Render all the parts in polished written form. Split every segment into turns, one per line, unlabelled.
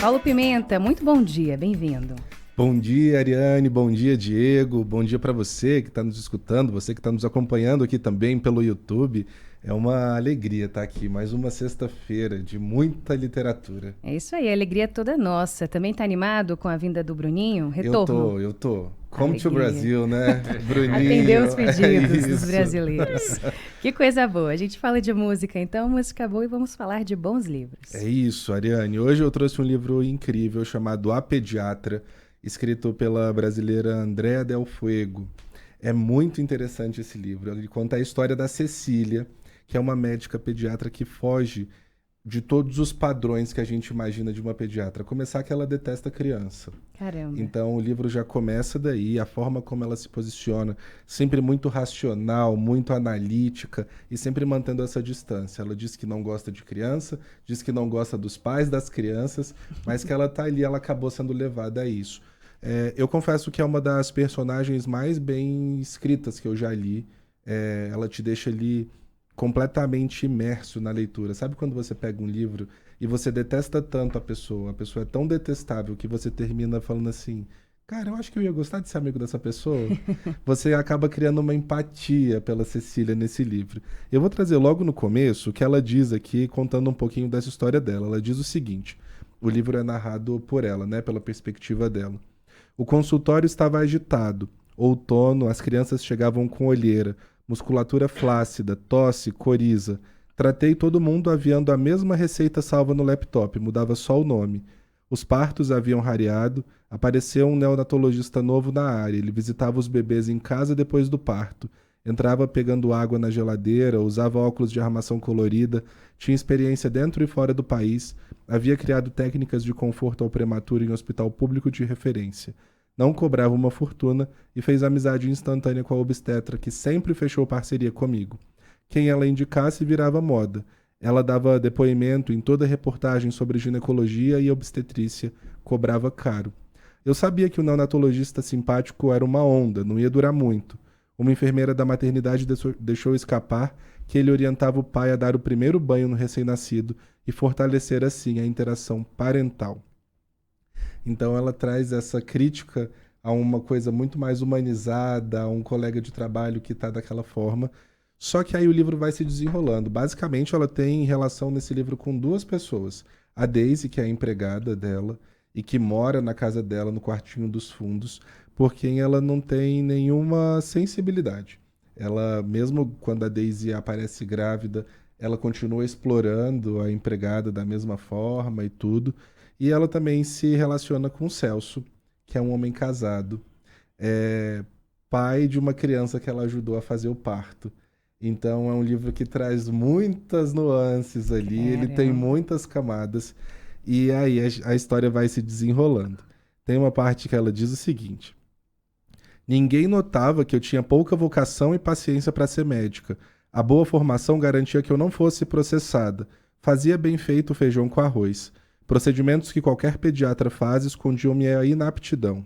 Paulo Pimenta, muito bom dia, bem-vindo.
Bom dia, Ariane. Bom dia, Diego. Bom dia para você que está nos escutando, você que está nos acompanhando aqui também pelo YouTube. É uma alegria estar aqui, mais uma sexta-feira de muita literatura.
É isso aí, a alegria é toda nossa. Também está animado com a vinda do Bruninho?
Eu
Retorno?
tô, eu tô. Come to
Alegria.
Brasil, né?
Atendeu os
Bruninho, é
pedidos dos
isso.
brasileiros. Que coisa boa. A gente fala de música, então, música boa, e vamos falar de bons livros.
É isso, Ariane. Hoje eu trouxe um livro incrível chamado A Pediatra, escrito pela brasileira Andréa Del Fuego. É muito interessante esse livro. Ele conta a história da Cecília, que é uma médica pediatra que foge de todos os padrões que a gente imagina de uma pediatra. A começar que ela detesta criança.
Caramba.
Então o livro já começa daí, a forma como ela se posiciona, sempre muito racional, muito analítica e sempre mantendo essa distância. Ela diz que não gosta de criança, diz que não gosta dos pais das crianças, mas que ela tá ali, ela acabou sendo levada a isso. Eu confesso que é uma das personagens mais bem escritas que eu já li. Ela te deixa ali completamente imerso na leitura. Sabe quando você pega um livro e você detesta tanto a pessoa é tão detestável que você termina falando assim, cara, eu acho que eu ia gostar de ser amigo dessa pessoa. Você acaba criando uma empatia pela Cecília nesse livro. Eu vou trazer logo no começo o que ela diz aqui, contando um pouquinho dessa história dela. Ela diz o seguinte, o livro é narrado por ela, né, pela perspectiva dela. O consultório estava agitado. Outono, as crianças chegavam com olheira, musculatura flácida, tosse, coriza. Tratei todo mundo aviando a mesma receita salva no laptop, mudava só o nome. Os partos haviam rareado, apareceu um neonatologista novo na área. Ele visitava os bebês em casa depois do parto. Entrava pegando água na geladeira, usava óculos de armação colorida, tinha experiência dentro e fora do país, havia criado técnicas de conforto ao prematuro em hospital público de referência. Não cobrava uma fortuna e fez amizade instantânea com a obstetra, que sempre fechou parceria comigo. Quem ela indicasse virava moda. Ela dava depoimento em toda reportagem sobre ginecologia e obstetrícia, cobrava caro. Eu sabia que o neonatologista simpático era uma onda, não ia durar muito. Uma enfermeira da maternidade deixou escapar que ele orientava o pai a dar o primeiro banho no recém-nascido e fortalecer assim a interação parental. Então ela traz essa crítica a uma coisa muito mais humanizada, a um colega de trabalho que está daquela forma. Só que aí o livro vai se desenrolando. Basicamente, ela tem relação nesse livro com duas pessoas. A Daisy, que é a empregada dela e que mora na casa dela, no quartinho dos fundos, por quem ela não tem nenhuma sensibilidade. Ela, mesmo quando a Daisy aparece grávida, ela continua explorando a empregada da mesma forma e tudo. E ela também se relaciona com o Celso, que é um homem casado, é pai de uma criança que ela ajudou a fazer o parto. Então é um livro que traz muitas nuances ali, ele tem
Caramba.
muitas camadas, e aí a história vai se desenrolando. Tem uma parte que ela diz o seguinte: ninguém notava que eu tinha pouca vocação e paciência para ser médica. A boa formação garantia que eu não fosse processada. Fazia bem feito o feijão com arroz. Procedimentos que qualquer pediatra faz escondiam minha inaptidão.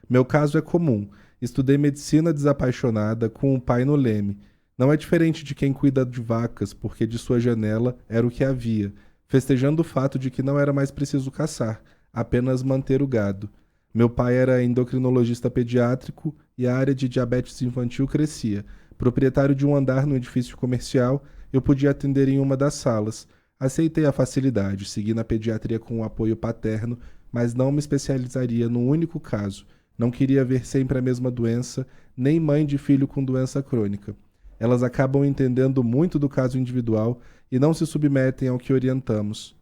Meu caso é comum. Estudei medicina desapaixonada, com o pai no leme. Não é diferente de quem cuida de vacas, porque de sua janela era o que havia, festejando o fato de que não era mais preciso caçar, apenas manter o gado. Meu pai era endocrinologista pediátrico e a área de diabetes infantil crescia. Proprietário de um andar no edifício comercial, eu podia atender em uma das salas. Aceitei a facilidade, segui na pediatria com o apoio paterno, mas não me especializaria num único caso. Não queria ver sempre a mesma doença, nem mãe de filho com doença crônica. Elas acabam entendendo muito do caso individual e não se submetem ao que orientamos.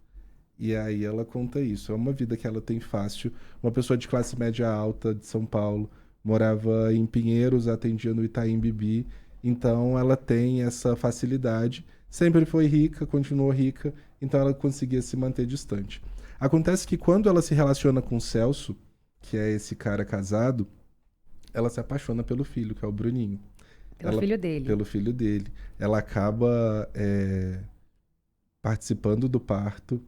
E aí ela conta isso. É uma vida que ela tem fácil. Uma pessoa de classe média alta de São Paulo, morava em Pinheiros, atendia no Itaim Bibi. Então ela tem essa facilidade. Sempre foi rica, continuou rica, então ela conseguia se manter distante. Acontece que quando ela se relaciona com o Celso, que é esse cara casado, ela se apaixona pelo filho, que é o Bruninho.
Pelo
Ela,
filho dele.
pelo filho dele. Ela acaba participando do parto,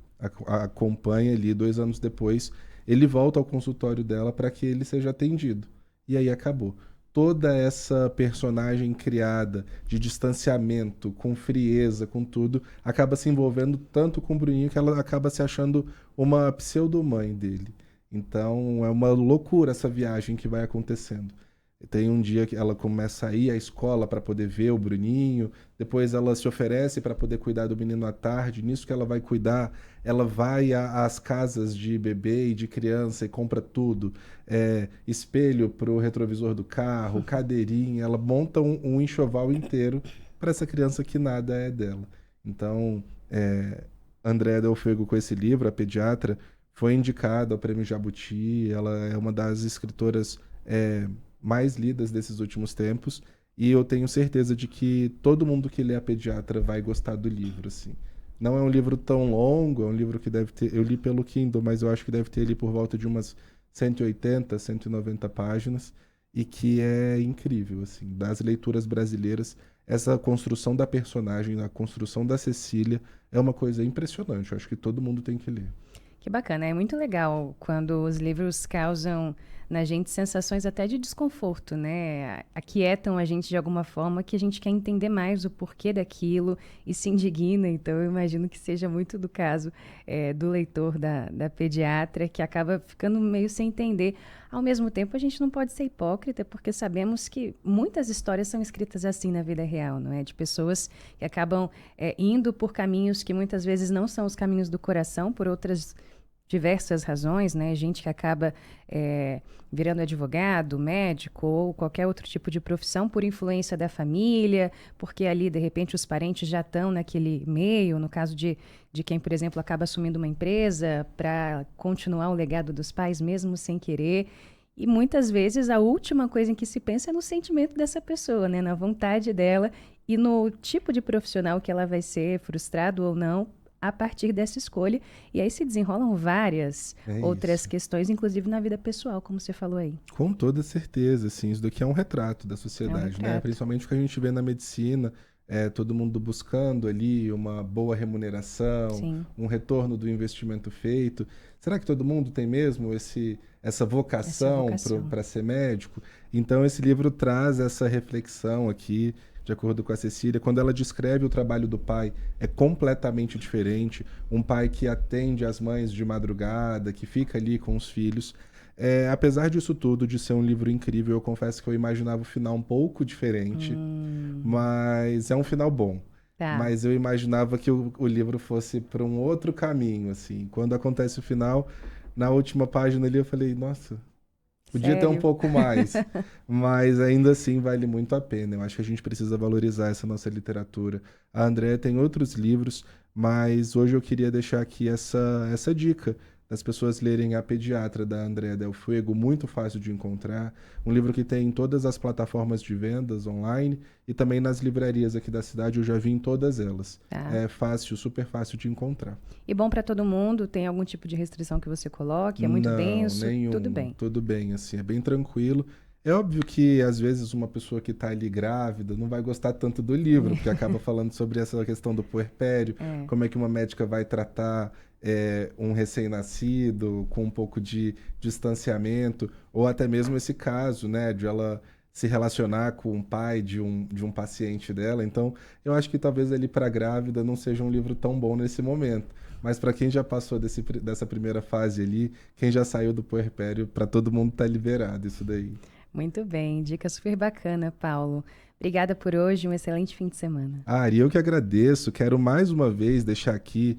acompanha ali 2 anos depois, ele volta ao consultório dela para que ele seja atendido. E aí acabou. Toda essa personagem criada de distanciamento, com frieza, com tudo, acaba se envolvendo tanto com o Bruninho que ela acaba se achando uma pseudo-mãe dele. Então é uma loucura essa viagem que vai acontecendo. Tem um dia que ela começa a ir à escola para poder ver o Bruninho, depois ela se oferece para poder cuidar do menino à tarde. Nisso que ela vai cuidar, ela vai às casas de bebê e de criança e compra tudo. Espelho para o retrovisor do carro, cadeirinha, ela monta um enxoval inteiro para essa criança que nada é dela. Então, Andréa Del Fuego, com esse livro, a pediatra, foi indicada ao Prêmio Jabuti. Ela é uma das escritoras mais lidas desses últimos tempos, e eu tenho certeza de que todo mundo que lê a pediatra vai gostar do livro, assim. Não é um livro tão longo, é um livro que deve ter... Eu li pelo Kindle, mas eu acho que deve ter ali por volta de umas 180, 190 páginas, e que é incrível, assim. Das leituras brasileiras, essa construção da personagem, a construção da Cecília, é uma coisa impressionante. Eu acho que todo mundo tem que ler.
Que bacana, é muito legal quando os livros causam na gente sensações até de desconforto, né? Aquietam a gente de alguma forma, que a gente quer entender mais o porquê daquilo e se indigna. Então, eu imagino que seja muito do caso do leitor da pediatra, que acaba ficando meio sem entender. Ao mesmo tempo, a gente não pode ser hipócrita, porque sabemos que muitas histórias são escritas assim na vida real, não é? De pessoas que acabam indo por caminhos que muitas vezes não são os caminhos do coração, por outras diversas razões, né? Gente que acaba virando advogado, médico ou qualquer outro tipo de profissão por influência da família, porque ali, de repente, os parentes já estão naquele meio, no caso de quem, por exemplo, acaba assumindo uma empresa para continuar o legado dos pais, mesmo sem querer. E muitas vezes a última coisa em que se pensa é no sentimento dessa pessoa, né? Na vontade dela e no tipo de profissional que ela vai ser, frustrado ou não, a partir dessa escolha. E aí se desenrolam várias outras questões, inclusive na vida pessoal, como você falou aí.
Com toda certeza, assim, isso daqui é um retrato da sociedade, né? Principalmente o que a gente vê na medicina, todo mundo buscando ali uma boa remuneração,
Sim.
um retorno do investimento feito. Será que todo mundo tem mesmo essa vocação para ser médico? Então esse livro traz essa reflexão aqui, de acordo com a Cecília. Quando ela descreve o trabalho do pai, é completamente diferente. Um pai que atende as mães de madrugada, que fica ali com os filhos. Apesar disso tudo, de ser um livro incrível, eu confesso que eu imaginava o final um pouco diferente, mas é um final bom.
Tá.
Mas eu imaginava que o livro fosse para um outro caminho, assim. Quando acontece o final, na última página ali, eu falei, nossa... Podia ter um pouco mais, mas ainda assim vale muito a pena. Eu acho que a gente precisa valorizar essa nossa literatura. A Andréa tem outros livros, mas hoje eu queria deixar aqui essa dica das pessoas lerem A Pediatra, da Andréa Del Fuego, muito fácil de encontrar. Um livro que tem em todas as plataformas de vendas online e também nas livrarias aqui da cidade, eu já vi em todas elas. É fácil, super fácil de encontrar.
E bom para todo mundo? Tem algum tipo de restrição que você coloque? É muito denso?
Nenhum,
tudo bem?
Tudo bem, assim, é bem tranquilo. É óbvio que, às vezes, uma pessoa que está ali grávida não vai gostar tanto do livro, porque acaba falando sobre essa questão do puerpério, como é que uma médica vai tratar um recém-nascido com um pouco de distanciamento, ou até mesmo esse caso, né, de ela se relacionar com o pai de um paciente dela. Então, eu acho que talvez ali para grávida não seja um livro tão bom nesse momento. Mas para quem já passou dessa primeira fase ali, quem já saiu do puerpério, para todo mundo tá liberado isso daí.
Muito bem, dica super bacana, Paulo. Obrigada por hoje, um excelente fim de semana.
E eu que agradeço. Quero mais uma vez deixar aqui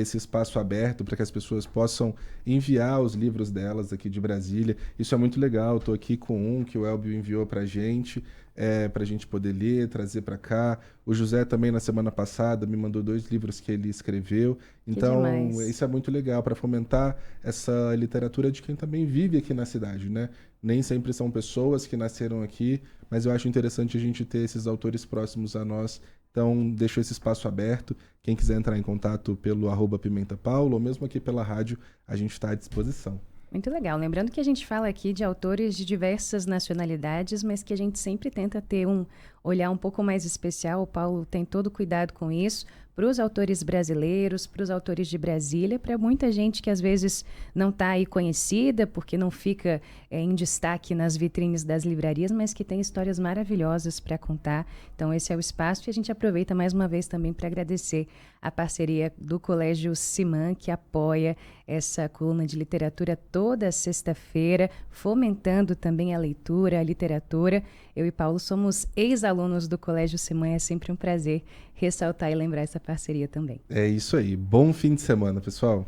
esse espaço aberto para que as pessoas possam enviar os livros delas aqui de Brasília. Isso é muito legal. Estou aqui com um que o Elbio enviou para a gente poder ler, trazer para cá. O José também, na semana passada, me mandou 2 livros que ele escreveu. Então, isso é muito legal para fomentar essa literatura de quem também vive aqui na cidade, né? Nem sempre são pessoas que nasceram aqui, mas eu acho interessante a gente ter esses autores próximos a nós. Então, deixo esse espaço aberto. Quem quiser entrar em contato pelo @PimentaPaulo ou mesmo aqui pela rádio, a gente está à disposição.
Muito legal. Lembrando que a gente fala aqui de autores de diversas nacionalidades, mas que a gente sempre tenta ter um olhar um pouco mais especial. O Paulo tem todo cuidado com isso, para os autores brasileiros, para os autores de Brasília, para muita gente que às vezes não está aí conhecida, porque não fica em destaque nas vitrines das livrarias, mas que tem histórias maravilhosas para contar. Então esse é o espaço e a gente aproveita mais uma vez também para agradecer a parceria do Colégio Siman, que apoia essa coluna de literatura toda sexta-feira, fomentando também a leitura, a literatura. Eu e Paulo somos ex-alunos do Colégio Siman, é sempre um prazer ressaltar e lembrar essa parceria também.
É isso aí. Bom fim de semana, pessoal.